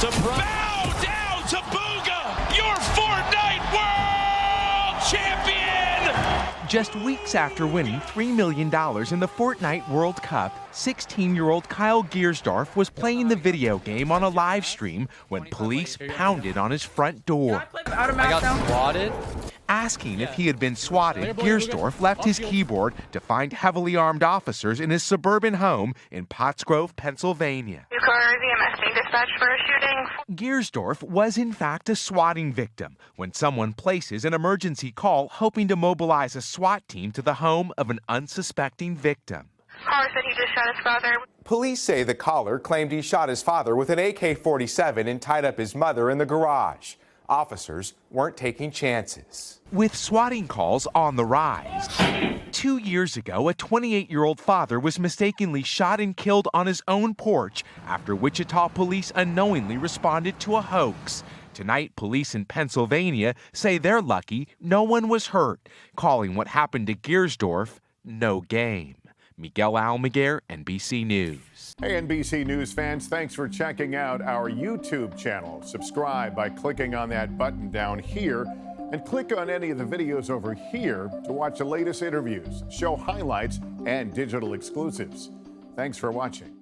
Bow down to Booga, your Fortnite World Champion! Just weeks after winning $3 million in the Fortnite World Cup, 16-year-old Kyle Giersdorf was playing the video game on a live stream when police pounded on his front door. I got swatted. Asking if he had been swatted, Giersdorf left his keyboard to find heavily armed officers in his suburban home in Pottsgrove, Pennsylvania. Your car is EMS being dispatched for a shooting. Giersdorf was in fact a swatting victim when someone places an emergency call hoping to mobilize a SWAT team to the home of an unsuspecting victim. Caller said he just shot his father. Police say the caller claimed he shot his father with an AK-47 and tied up his mother in the garage. Officers weren't taking chances. With swatting calls on the rise. 2 years ago, a 28-year-old father was mistakenly shot and killed on his own porch after Wichita police unknowingly responded to a hoax. Tonight, police in Pennsylvania say they're lucky no one was hurt, calling what happened to Giersdorf no game. Miguel Almaguer, NBC News. Hey, NBC News fans, thanks for checking out our YouTube channel. Subscribe by clicking on that button down here and click on any of the videos over here to watch the latest interviews, show highlights, and digital exclusives. Thanks for watching.